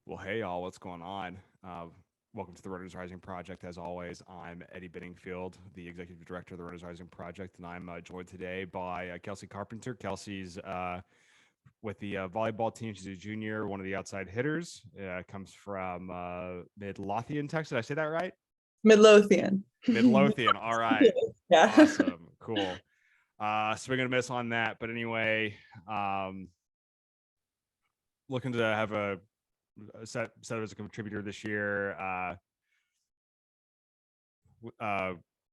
Well, hey, y'all, what's going on? Welcome to the Runners Rising Project. As always, I'm Eddie Biddingfield, the Executive Director of the Runners Rising Project, and I'm joined today by Kelsey Carpenter. Kelsey's with the volleyball team. She's a junior, one of the outside hitters. Comes from Midlothian, Texas. Did I say that right? Midlothian. Midlothian. All right. Yeah. Awesome. Cool. Swing and a miss on that. But anyway, looking to have a set as a contributor this year.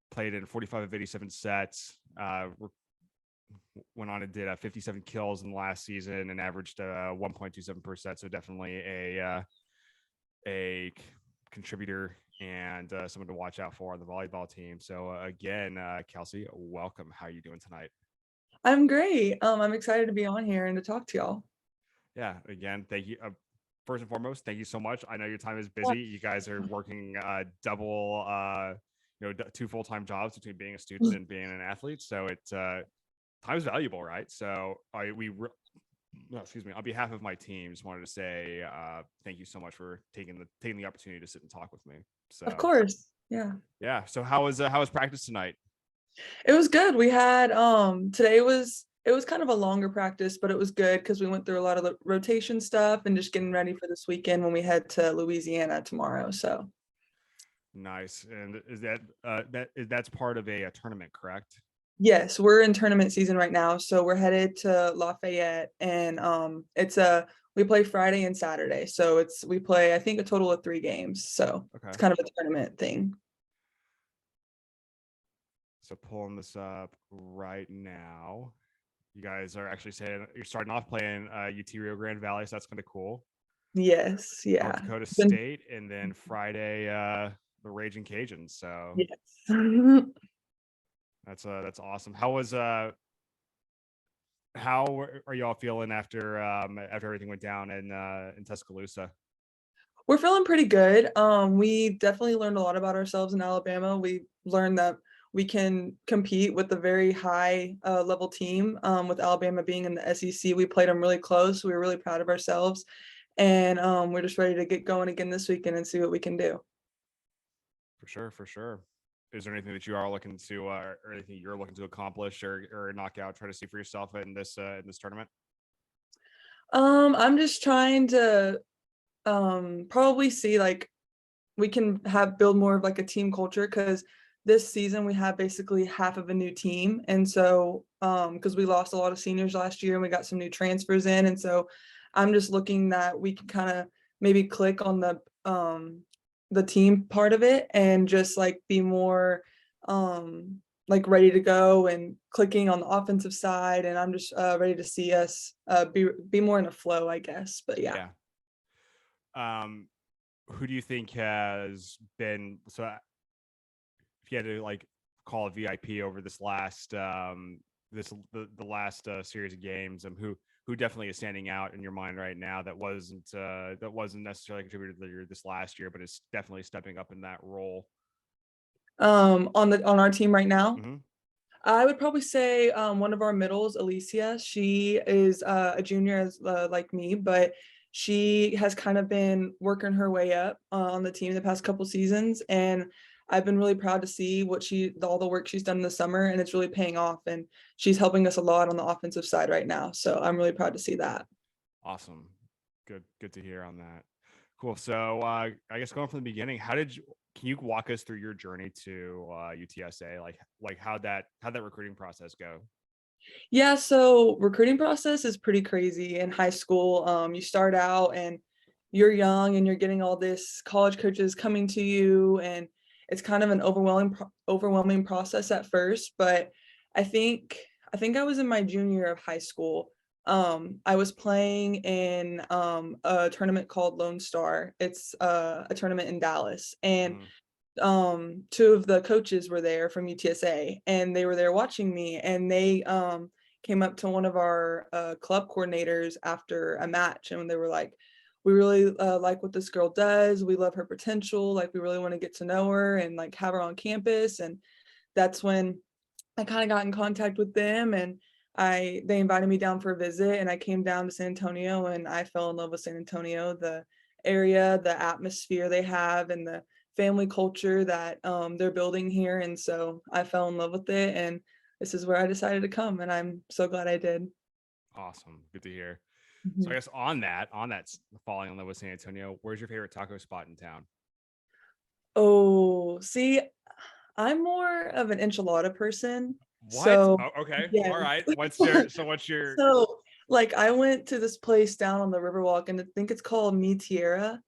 Played in 45 of 87 sets. Went on and did 57 kills in the last season and averaged 1.27 per set. So definitely a contributor and someone to watch out for on the volleyball team. So again, Kelsey, welcome. How are you doing tonight? I'm great. I'm excited to be on here and to talk to y'all. Yeah, again, thank you. First and foremost, thank you so much. I know your time is busy. You guys are working double, two full-time jobs between being a student and being an athlete. So it's time is valuable, right? So excuse me, on behalf of my team, just wanted to say thank you so much for taking the opportunity to sit and talk with me. So Of course. Yeah. Yeah. So how was practice tonight? It was good. We had today it was kind of a longer practice, but it was good because we went through a lot of the rotation stuff and just getting ready for this weekend when we head to Louisiana tomorrow. So Nice. And is that's part of a tournament, correct? yes, we're in tournament season right now. So we're headed to Lafayette and we play Friday and Saturday. So we play, I think, a total of 3 games. So Okay. It's kind of a tournament thing. So pulling this up right now, you guys are actually saying you're starting off playing UT Rio Grande Valley, so that's kind of cool. Yes, yeah. North Dakota State, and then Friday the Raging Cajuns. So yes. that's awesome. How are y'all feeling after everything went down in Tuscaloosa? We're feeling pretty good. We definitely learned a lot about ourselves in Alabama. We learned that we can compete with a very high level team. With Alabama being in the SEC, we played them really close. We were really proud of ourselves, and we're just ready to get going again this weekend and see what we can do. For sure. Is there anything that you are looking to, or anything you're looking to accomplish or knock out, try to see for yourself in this tournament? I'm just trying to probably see like we can build more of like a team culture, because this season we have basically half of a new team, and so because we lost a lot of seniors last year and we got some new transfers in, and so I'm just looking that we can kind of maybe click on the team part of it and just like be more like ready to go and clicking on the offensive side, and I'm just ready to see us be more in a flow, I guess. But yeah. Who do you think has been, so if you had to like call a VIP over this last the last series of games, who definitely is standing out in your mind right now that wasn't necessarily a contributor this last year, but is definitely stepping up in that role? On our team right now, Mm-hmm. I would probably say one of our middles, Alicia. She is a junior as like me, but she has kind of been working her way up on the team the past couple seasons, and I've been really proud to see all the work she's done in the summer, and it's really paying off, and she's helping us a lot on the offensive side right now. So I'm really proud to see that. Awesome. Good to hear on that. Cool. So I guess going from the beginning, can you walk us through your journey to UTSA? Like how'd that recruiting process go? Yeah, so recruiting process is pretty crazy in high school. You start out and you're young and you're getting all this college coaches coming to you, and it's kind of an overwhelming process at first. But I think I was in my junior year of high school. I was playing in a tournament called Lone Star. It's a tournament in Dallas, and two of the coaches were there from UTSA, and they were there watching me, and they came up to one of our club coordinators after a match, and they were like, we really like what this girl does, we love her potential, like we really want to get to know her and like have her on campus. And that's when I kind of got in contact with them, and they invited me down for a visit, and I came down to San Antonio and I fell in love with San Antonio. The area, the atmosphere they have, and the family culture that they're building here. And so I fell in love with it, and this is where I decided to come, and I'm so glad I did. Awesome. Good to hear. So I Mhm. guess on that falling in love with San Antonio, where's your favorite taco spot in town? Oh, see, I'm more of an enchilada person. What? So, Oh, okay. yes. All right. What's your So, like, I went to this place down on the Riverwalk, and I think it's called Mi Tierra,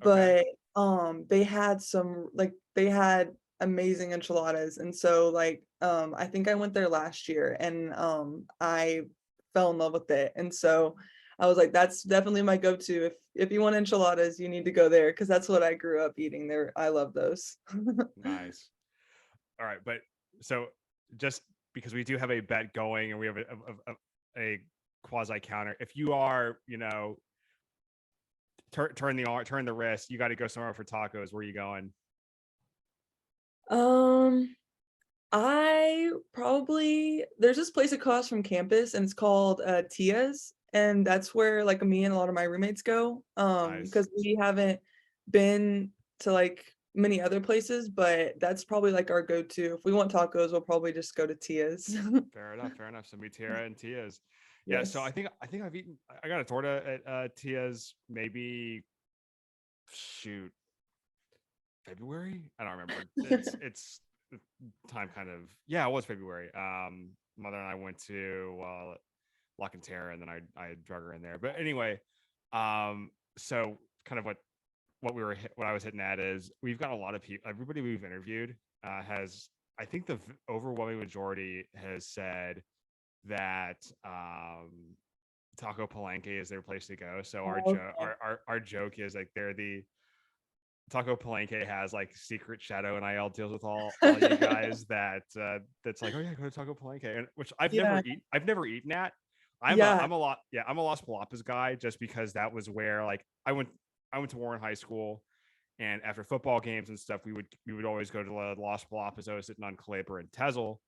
okay. but, they had some like, they had amazing enchiladas, and so, like, I think I went there last year, and, I fell in love with it, and so I was like, "That's definitely my go-to. If you want enchiladas, you need to go there because that's what I grew up eating there. I love those." Nice. All right, but so just because we do have a bet going and we have a quasi counter, if you are, turn the wrist, you got to go somewhere for tacos. Where are you going? Um, I probably there's this place across from campus and it's called Tia's, and that's where like me and a lot of my roommates go. Nice. Because we haven't been to like many other places, but that's probably like our go-to. If we want tacos, we'll probably just go to Tia's. Fair enough. Fair enough. So Tierra and Tia's. Yeah. So I Yes. think I think I've eaten. I got a torta at Tia's maybe shoot February. I don't remember. It's time kind of yeah. It was February. Mother and I went to La Cantera, and then I drug her in there. But anyway, so kind of what I was hitting at is we've got a lot of people. Everybody we've interviewed has I think the overwhelming majority has said that Taco Palenque is their place to go. So our joke Okay. our joke is like they're the Taco Palenque has like secret shadow NIL deals with all you guys that's like, oh yeah, go to Taco Palenque, and which Yeah. I've never eaten at. Yeah. I'm a Las Palapas guy just because that was where like I went to Warren High School, and after football games and stuff we would always go to Las Palapas. I was sitting on Claber and Tezel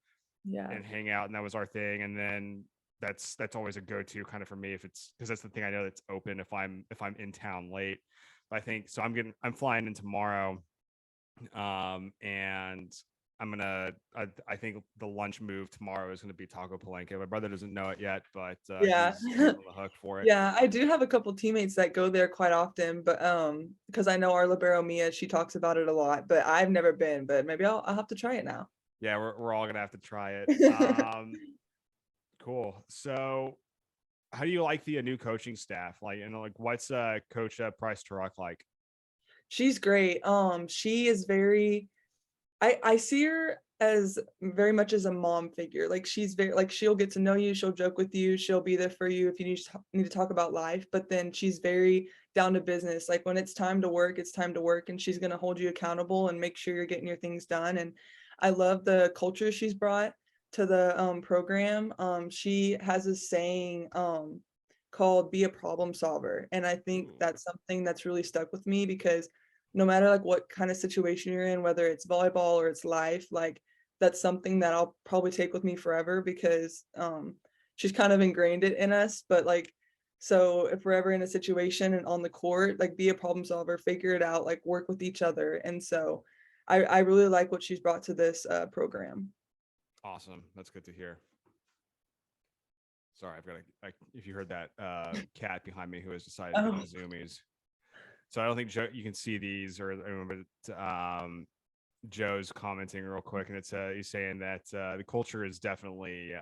Yeah. and hang out, and that was our thing. And then that's always a go-to kind of for me if it's because that's the thing I know that's open if I'm in town late. But I think so. I'm flying in tomorrow, and I think the lunch move tomorrow is gonna be Taco Palenque. My brother doesn't know it yet, but Yeah. he's on the hook for it. Yeah, I do have a couple teammates that go there quite often, but because I know our libero Mia, she talks about it a lot, but I've never been, but maybe I'll have to try it now. Yeah, we're all gonna have to try it. Cool. So how do you like the new coaching staff? Like, like what's Coach Price Tarak like? She's great. She is very I see her as very much as a mom figure. Like she's very like she'll get to know you, she'll joke with you, she'll be there for you if you need to talk about life, but then she's very down to business. Like when it's time to work, it's time to work, and she's going to hold you accountable and make sure you're getting your things done. And I love the culture she's brought to the program. She has a saying called be a problem solver, and I think Ooh. that's something that's really stuck with me because no matter like what kind of situation you're in, whether it's volleyball or it's life, like that's something that I'll probably take with me forever because she's kind of ingrained it in us. But like, so if we're ever in a situation and on the court, like be a problem solver, figure it out, like work with each other. And so I really like what she's brought to this program. Awesome. That's good to hear. Sorry, I've got if you heard that cat behind me who has decided to get Oh, into zoomies. So I don't think Joe, you can see these, or I remember Joe's commenting real quick, and it's he's saying that the culture is definitely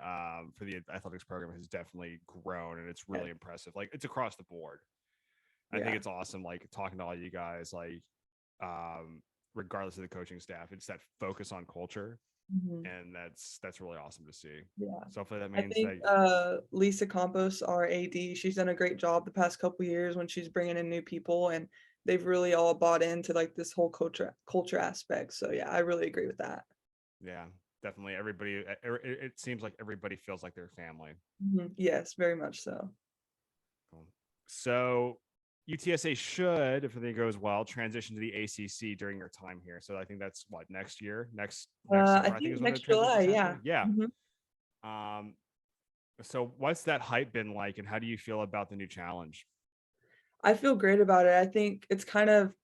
for the athletics program has definitely grown, and it's yeah. really impressive. Like it's across the board. I think Yeah. it's awesome. Like talking to all you guys, like regardless of the coaching staff, it's that focus on culture, Mhm. and that's really awesome to see. Yeah. So hopefully that I means think that Lisa Campos, our AD, she's done a great job the past couple years when she's bringing in new people, and they've really all bought into like this whole culture aspect. So yeah, I really agree with that. yeah, definitely everybody. It seems like everybody feels like their family. Mhm. Yes, very much so. Cool. So UTSA should, if everything goes well, transition to the ACC during your time here. So I think that's what next year, next I summer. I think think is when the next July, transition's yeah. happening. Yeah. Mhm. Um. So what's that hype been like, and how do you feel about the new challenge? I feel great about it. I think it's kind of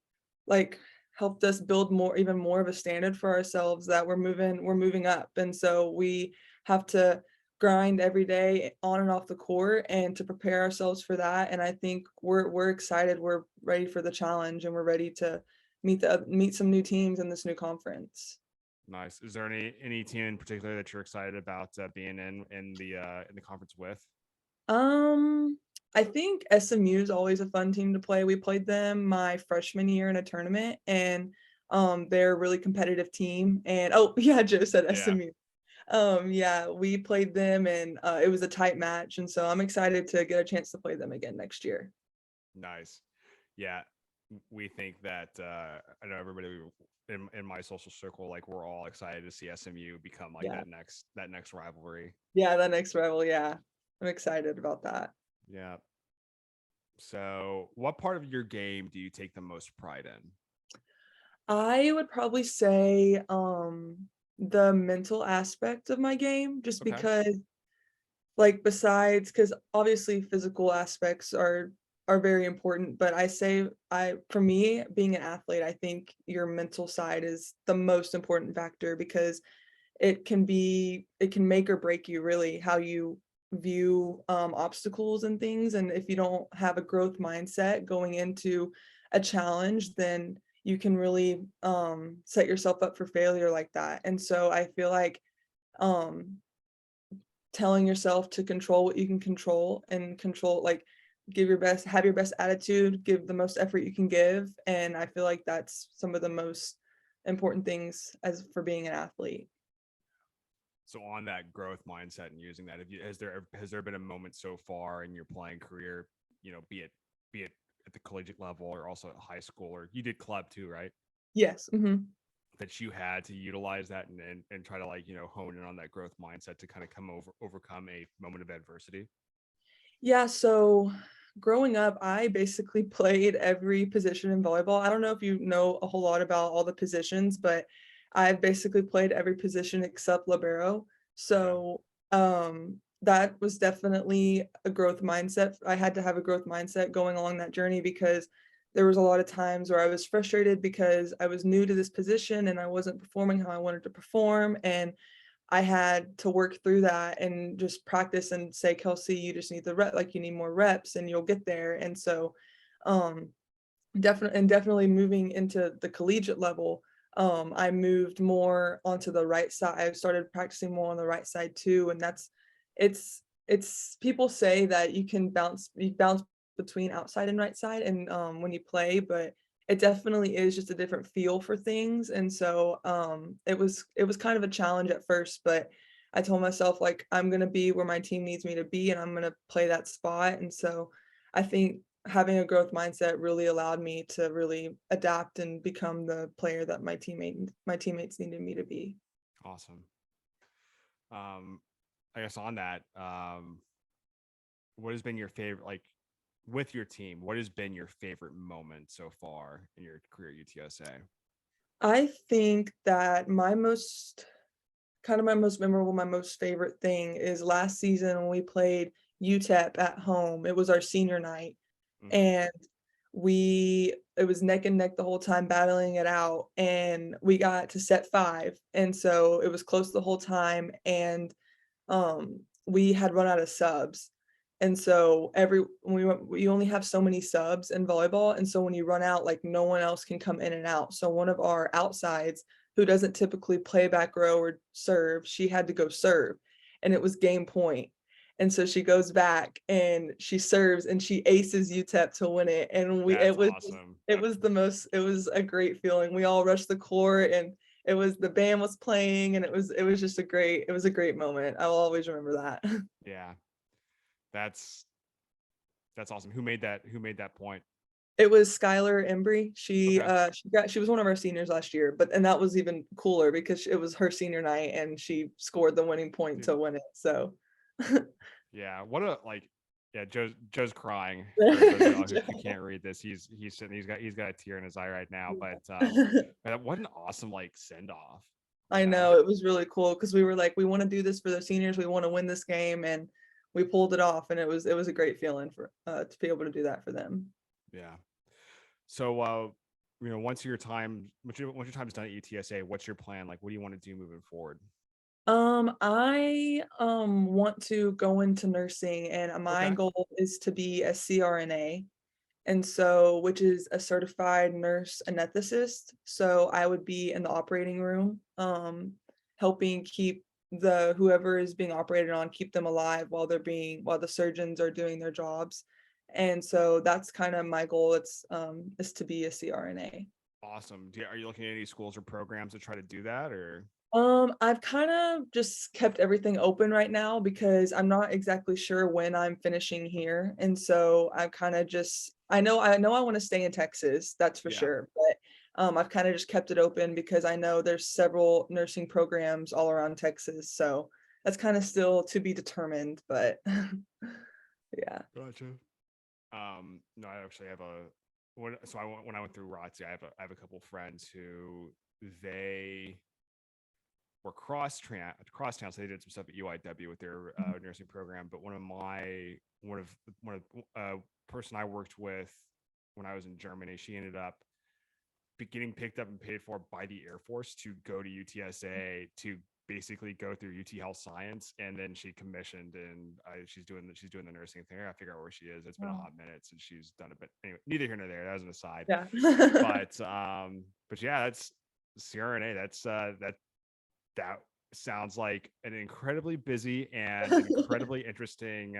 like helped us build even more of a standard for ourselves that we're moving up. And so we have to grind every day on and off the court and to prepare ourselves for that. And I think we're excited. We're ready for the challenge and we're ready to meet some new teams in this new conference. Nice. Is there any team in particular that you're excited about being in the conference with? Um, I think SMU is always a fun team to play. We played them my freshman year in a tournament, and they're a really competitive team. And oh yeah, Joe said Yeah. SMU. Yeah, we played them, and it was a tight match, and so I'm excited to get a chance to play them again next year. Nice. Yeah. We think that I know everybody in my social circle, like we're all excited to see SMU become like Yeah, that next rivalry. yeah, that next rival. Yeah, I'm excited about that. Yeah. So, what part of your game do you take the most pride in? I would probably say the mental aspect of my game, just Okay. because like besides because obviously physical aspects are very important, but I say I for me being an athlete, I think your mental side is the most important factor because it can make or break you really how you view obstacles and things. And if you don't have a growth mindset going into a challenge, then you can really set yourself up for failure like that. And so I feel like um telling yourself to control what you can control and control like give your best, have your best attitude, give the most effort you can give. And I feel like that's some of the most important things as for being an athlete. So, on that growth mindset and using that, has there been a moment so far in your playing career, be it at the collegiate level or also at high school, or you did club too, right? Yes. That you had to utilize that and try to like hone in on that growth mindset to kind of overcome a moment of adversity. Yeah, so growing up, I basically played every position in volleyball. I don't know if you know a whole lot about all the positions, but I've basically played every position except libero. Okay. So that was definitely a growth mindset. I had to have a growth mindset going along that journey because there was a lot of times where I was frustrated because I was new to this position and I wasn't performing how I wanted to perform. And I had to work through that and just practice and say, Kelsey, you just need the rep, like you need more reps and you'll get there. And so um definitely moving into the collegiate level, I moved more onto the right side. I started practicing more on the right side too. And it's people say that you bounce between outside and right side and when you play, but it definitely is just a different feel for things. And so it was kind of a challenge at first, but I told myself like I'm gonna be where my team needs me to be and I'm gonna play that spot. And so I think having a growth mindset really allowed me to really adapt and become the player that my teammates needed me to be. Awesome. um I guess on that, what has been your favorite, like, with your team, what has been your favorite moment so far in your career at UTSA? I think that my most memorable, my most favorite thing is last season when we played UTEP at home. It was our senior night, Hmm. and it was neck and neck the whole time battling it out, and we got to set 5, and so it was close the whole time, and we had run out of subs. And so we only have so many subs in volleyball. And so when you run out, like no one else can come in and out. So one of our outsides who doesn't typically play back row or serve, she had to go serve. And it was game point. And so she goes back and she serves and she aces UTEP to win it. And That's awesome. it was a great feeling. We all rushed the court and the band was playing and it was a great moment. I'll always remember that. Yeah, that's awesome. Who made that point? It was Skylar Embry. Okay. She was one of our seniors last year, and that was even cooler because it was her senior night and she scored the winning point to win it. So Yeah, what a like. Yeah, Joe's crying. For those of y'all who can't read this, he's sitting. He's got a tear in his eye right now. But what an awesome like send off. You I know. know it was really cool because we were like, we want to do this for the seniors. We want to win this game, and we pulled it off, and it was a great feeling for to be able to do that for them. Yeah. So, once your time is done at UTSA, what's your plan? Like, what do you want to do moving forward? I want to go into nursing, and my Okay. goal is to be a CRNA. And so, which is a certified nurse anesthetist. So I would be in the operating room, helping keep the whoever is being operated on, keep them alive while the surgeons are doing their jobs. And so that's kind of my goal. It's is to be a CRNA. Awesome. Are you looking at any schools or programs to try to do that, or? I've kind of just kept everything open right now because I'm not exactly sure when I'm finishing here. And so I've kind of just I know I want to stay in Texas, that's for Yeah. sure. But I've kind of just kept it open because I know there's several nursing programs all around Texas. So that's kind of still to be determined, but yeah. Gotcha. No, I actually have when I went through ROTC, I have a couple friends who they were cross town, so they did some stuff at UIW with their nursing program. But one of person I worked with when I was in Germany, she ended up getting picked up and paid for by the Air Force to go to UTSA to basically go through UT Health Science, and then she commissioned, and she's doing the nursing thing. I figure out where she is. It's been a Wow. hot minute since she's done it, but anyway, neither here nor there. That was an aside. Yeah. But yeah, that's CRNA. That sounds like an incredibly busy and an incredibly interesting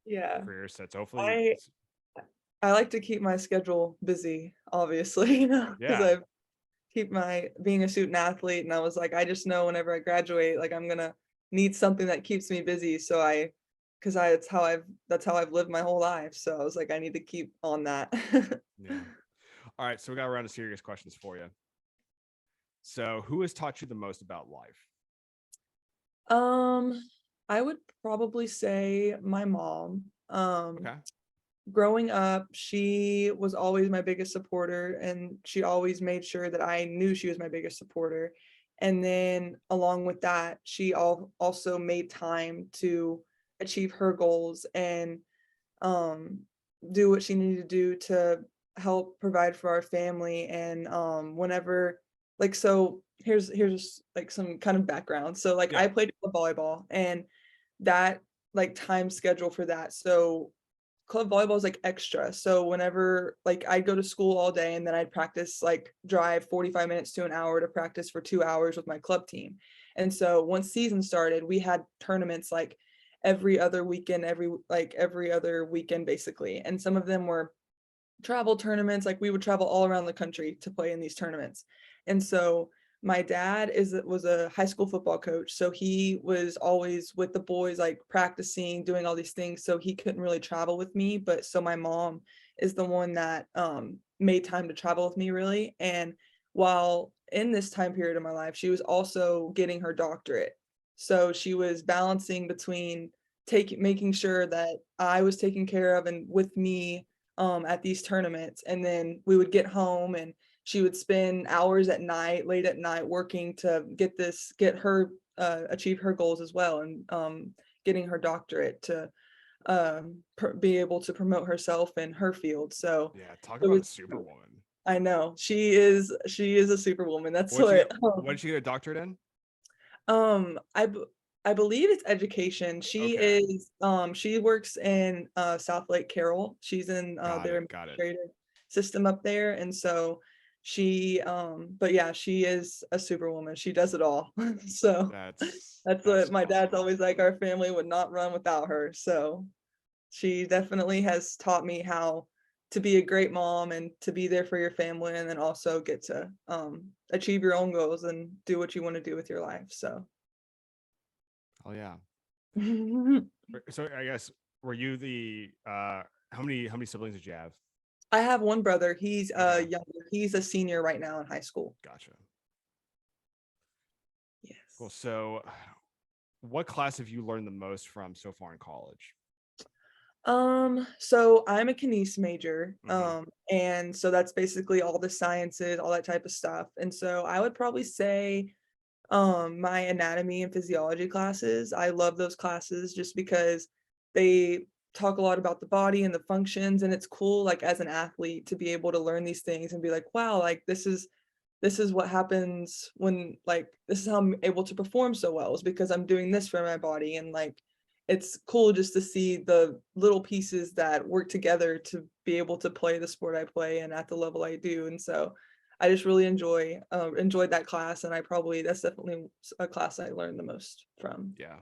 Yeah. career set. So hopefully, I I like to keep my schedule busy, obviously, because yeah, I keep my being a student athlete, and I was like, I just know whenever I graduate, like I'm gonna need something that keeps me busy. So because I that's how I've lived my whole life. So I was like, I need to keep on that. yeah. All right, so we got a round of serious questions for you. So, who has taught you the most about life? um, I would probably say my mom. Okay. Growing up, she was always my biggest supporter, and she always made sure that I knew she was my biggest supporter. And then along with that, she also made time to achieve her goals and um, do what she needed to do to help provide for our family. And whenever, like, so here's like some kind of background. So like Yeah. I played volleyball, and that like time schedule for that. So club volleyball is like extra. So whenever like I'd go to school all day, and then I'd practice, like drive 45 minutes to an hour to practice for 2 hours with my club team. And so once season started, we had tournaments like every other weekend basically. And some of them were travel tournaments. Like we would travel all around the country to play in these tournaments. And so my dad was a high school football coach, so he was always with the boys, like practicing, doing all these things, so he couldn't really travel with me. But so my mom is the one that made time to travel with me, really. And while in this time period of my life, she was also getting her doctorate, so she was balancing between making sure that I was taken care of and with me at these tournaments. And then we would get home, and she would spend hours at night, late at night, working to get her achieve her goals as well, and getting her doctorate to be able to promote herself in her field. So Yeah. Talk it about a was, superwoman. I know she is a superwoman. That's What did you what get? What did you get a doctorate in? um I b- I believe it's education. Okay. She works in South Lake Carroll. She's in Got their it. Got it. administrative system up there. And so but yeah, she is a superwoman. She does it all. So that's That's what my dad's awesome. always like, our family would not run without her. So she definitely has taught me how to be a great mom and to be there for your family, and then also get to achieve your own goals and do what you want to do with your life. So Oh yeah. So I guess were you the how many siblings did you have? I have one brother. He's Okay. younger. He's a senior right now in high school. Gotcha. Cool. Yes. So, what class have you learned the most from so far in college? So I'm a kines major. Mm-hmm. And so that's basically all the sciences, all that type of stuff. And so I would probably say my anatomy and physiology classes. I love those classes just because they talk a lot about the body and the functions, and it's cool like as an athlete to be able to learn these things and be like, wow, like this is what happens when like this is how I'm able to perform so well, is because I'm doing this for my body. And like it's cool just to see the little pieces that work together to be able to play the sport I play and at the level I do. And so I just really enjoyed that class, and that's definitely a class I learned the most from. Yeah,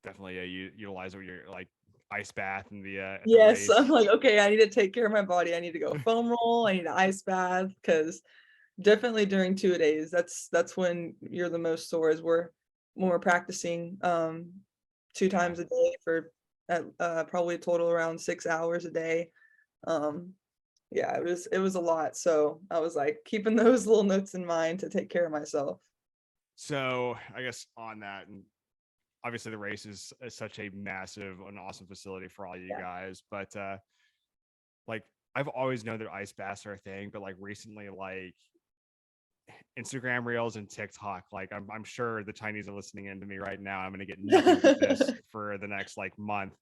definitely. Yeah, you utilize what you're like ice bath and the at the Yes, I'm race. like, okay, I need to take care of my body. I need to go foam roll. I need to ice bath, because definitely during 2 days, that's when you're the most sore. Is when we're practicing two Yeah. times a day for probably a total around 6 hours a day. Um, yeah, it was a lot. So I was like keeping those little notes in mind to take care of myself. So I guess on that, and obviously the race is such a massive and awesome facility for all you Yeah. guys, but like I've always known that ice baths are a thing, but like recently, like Instagram Reels and TikTok, like I'm sure the Chinese are listening in to me right now. I'm gonna get nothing but this for the next like month.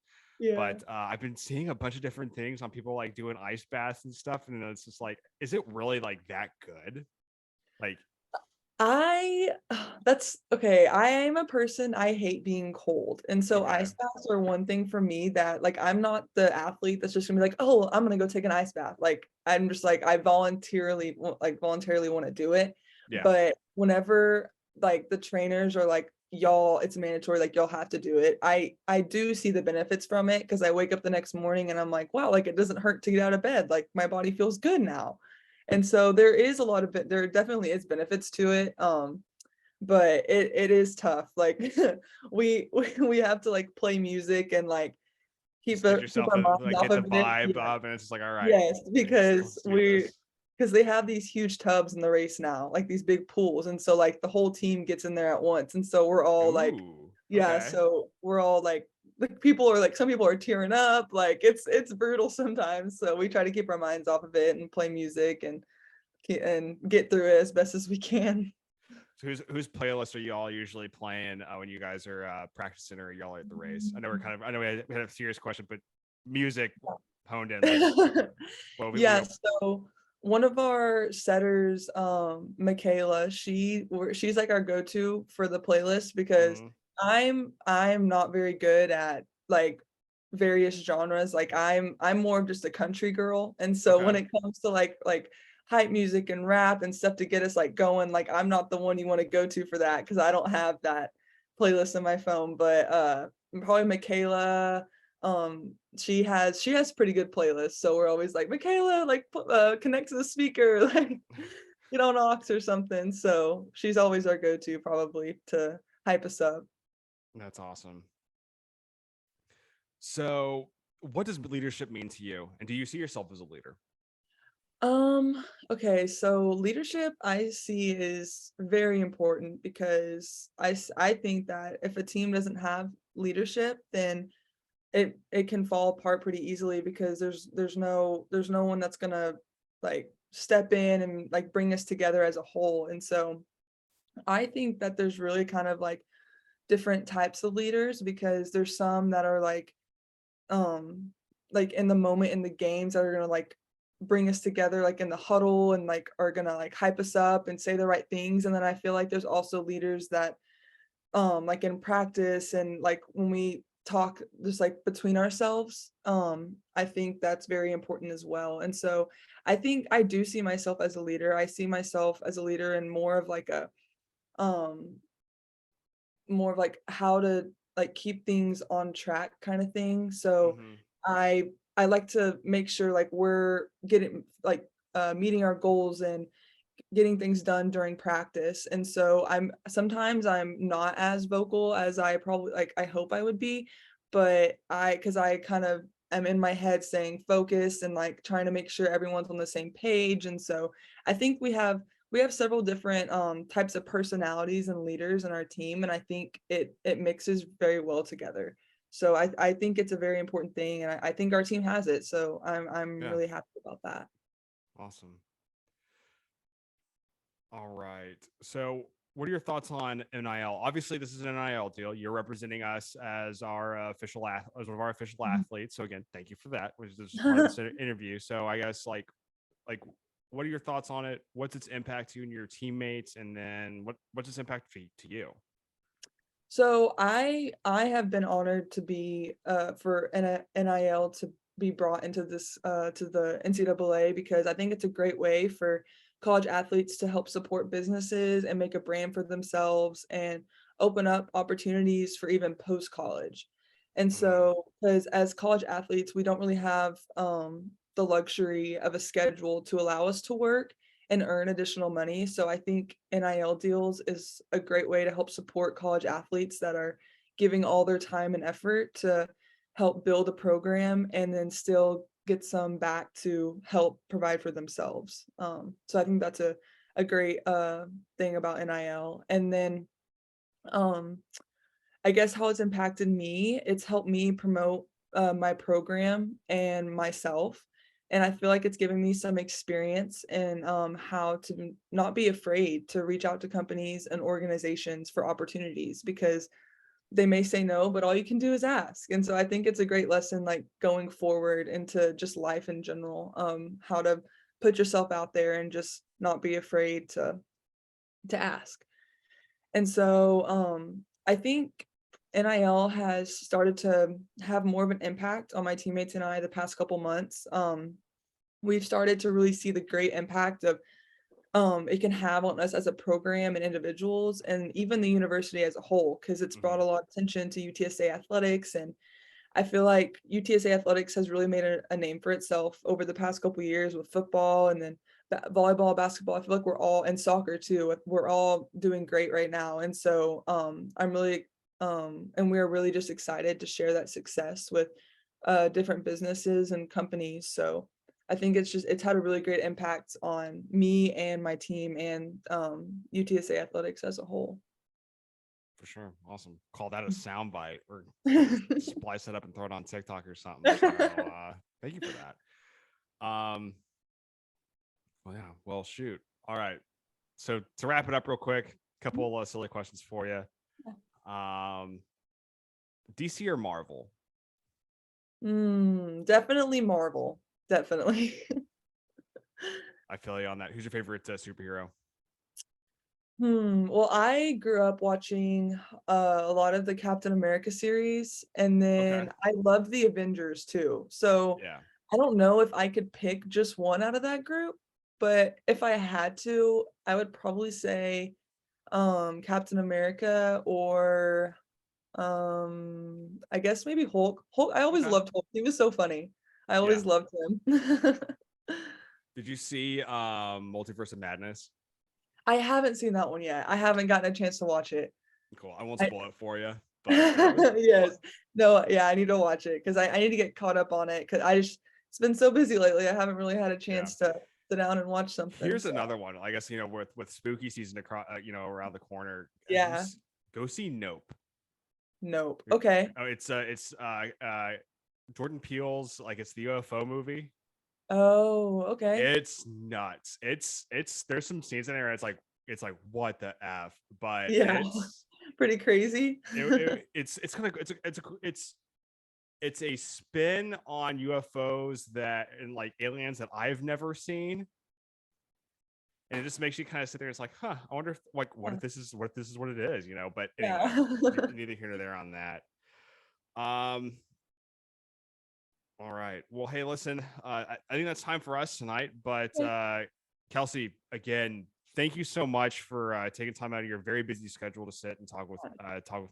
Yeah. But I've been seeing a bunch of different things on people like doing ice baths and stuff, and then it's just like, is it really like that good? Like, I that's okay. I am a person, I hate being cold. And so okay, ice baths are one thing for me that like I'm not the athlete that's just gonna be like, oh, I'm gonna go take an ice bath. Like I'm just like I voluntarily want to do it. yeah, But whenever like the trainers are like, y'all, it's mandatory, like y'all have to do it. I do see the benefits from it, because I wake up the next morning and I'm like, wow, like it doesn't hurt to get out of bed. Like my body feels good now. And so there is a lot of there definitely is benefits to it. But it is tough. Like we have to like play music and like just get keep yourself our a, minds like off get the of it. vibe Yeah. up, and it's just like, all right, Yes, because let's do this. they have these huge tubs in the race now, like these big pools. And so like the whole team gets in there at once. And so we're all like, Ooh, yeah, okay. so we're all like people are like, some people are tearing up, like it's brutal sometimes. So we try to keep our minds off of it and play music and get through it as best as we can. So whose playlist are y'all usually playing when you guys are practicing or y'all are at the race? I know we had a serious question, but music honed in. Like, well, Yeah, so one of our setters, Michaela, she's like our go-to for the playlist, because mm, I'm not very good at like various genres. Like I'm more of just a country girl. And so when okay, it comes to like hype music and rap and stuff to get us like going, like I'm not the one you want to go to for that, because I don't have that playlist in my phone. But probably Michaela, she has pretty good playlists, so we're always like, Michaela, like connect to the speaker, like get on aux or something. So she's always our go-to, probably, to hype us up. that's awesome. So, what does leadership mean to you, and do you see yourself as a leader? Okay, so leadership I see is very important, because I think that if a team doesn't have leadership, then it can fall apart pretty easily, because there's no one that's gonna like step in and like bring us together as a whole. And so I think that there's really kind of like different types of leaders, because there's some that are um like in the moment in the games that are gonna like bring us together, like in the huddle, and like are gonna like hype us up and say the right things. And then I feel like there's also leaders that like in practice and like when we talk just like between ourselves, I think that's very important as well. And so I think I do see myself as a leader. I see myself as a leader in um more of like how to like keep things on track kind of thing. So Mm-hmm. I like to make sure like we're getting like meeting our goals and getting things done during practice. And so I'm not as vocal as I probably like I hope I would be, but because I kind of am in my head saying focus and like trying to make sure everyone's on the same page. And so I think we have several different types of personalities and leaders in our team, and I think it mixes very well together. So I think it's a very important thing, and I think our team has it. So I'm Yeah, really happy about that. awesome. All right. So, what are your thoughts on NIL? Obviously, this is an NIL deal. You're representing us as our as one of our official athletes. So again, thank you for that, which is part of this interview. So I guess like what are your thoughts on it? What's its impact to you and your teammates? And then what's its impact to you? So I have been honored to be for NIL to be brought into this to the NCAA, because I think it's a great way for college athletes to help support businesses and make a brand for themselves and open up opportunities for even post college. And so, because as college athletes, we don't really have the luxury of a schedule to allow us to work and earn additional money. So I think NIL deals is a great way to help support college athletes that are giving all their time and effort to help build a program and then still get some back to help provide for themselves. So I think that's a great thing about NIL. And then I guess how it's impacted me, it's helped me promote my program and myself. And I feel like it's given me some experience in how to not be afraid to reach out to companies and organizations for opportunities, because they may say no, but all you can do is ask. And so I think it's a great lesson, like going forward into just life in general, how to put yourself out there and just not be afraid to ask. And so I think NIL has started to have more of an impact on my teammates and I the past couple months. We've started to really see the great impact of it can have on us as a program and individuals, and even the university as a whole, because it's brought a lot of attention to UTSA athletics. And I feel like UTSA athletics has really made a name for itself over the past couple years with football, and then volleyball, basketball. I feel like we're all, and soccer too, we're all doing great right now. And so I'm really and we're really just excited to share that success with different businesses and companies. So I think it's had a really great impact on me and my team and UTSA athletics as a whole. For sure. Awesome. Call that a soundbite, or splice it up and throw it on TikTok or something. So thank you for that. Well, yeah. Well, shoot. All right. So to wrap it up real quick, a couple of silly questions for you. DC or Marvel? Definitely Marvel. Definitely. I feel you on that. Who's your favorite superhero? Well, I grew up watching a lot of the Captain America series, and then I love the Avengers too. So Yeah. I don't know if I could pick just one out of that group, but if I had to, I would probably say Captain America, or I guess maybe Hulk. I always loved Hulk. He was so funny. I always loved him. Did you see Multiverse of Madness? I haven't seen that one yet. I haven't gotten a chance to watch it. Cool. I won't spoil it for you. But yes. No, yeah, I need to watch it because I need to get caught up on it, because it's been so busy lately. I haven't really had a chance to sit down and watch something. Here's another one. I guess, with spooky season across, around the corner. Yeah. Go see Nope. Nope. Okay. Oh, it's Jordan Peele's, like, it's the UFO movie. Oh, okay. It's nuts. It's there's some scenes in there. It's like what the F, but yeah, it's pretty crazy. It's kind of it's a spin on UFOs and like aliens that I've never seen. And it just makes you kind of sit there. It's like, I wonder if, like, what if this is what it is, but anyway, neither here nor there on that. All right. Well, hey, listen, I think that's time for us tonight, but Kelsey, again, thank you so much for taking time out of your very busy schedule to sit and talk with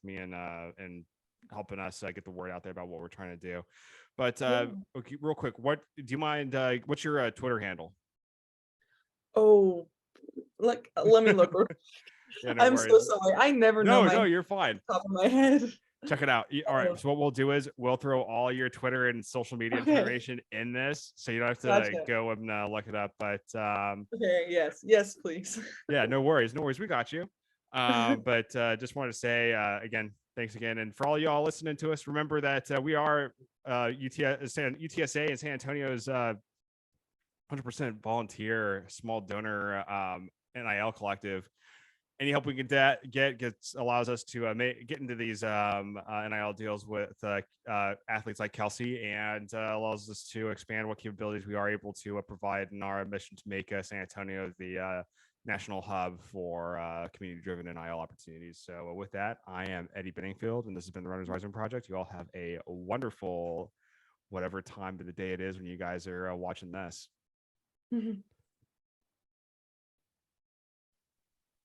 me and helping us get the word out there about what we're trying to do. But okay, real quick, do you mind, what's your Twitter handle? Oh, like, let me look. Yeah, no I'm worries. so sorry. I never know. No, you're fine. Top of my head. Check it out. All right. So what we'll do is we'll throw all your Twitter and social media information in this, so you don't have to go and look it up. But okay. Yes, please. Yeah, no worries. We got you. But just wanted to say again, thanks again, and for all y'all listening to us, remember that we are UTSA and San Antonio's 100% volunteer small donor NIL collective. any help we can get allows us to get into these NIL deals with athletes like Kelsey, and allows us to expand what capabilities we are able to provide in our mission to make San Antonio the national hub for community-driven NIL opportunities. So with that, I am Eddie Benningfield, and this has been the Runners Rising Project. You all have a wonderful whatever time of the day it is when you guys are watching this.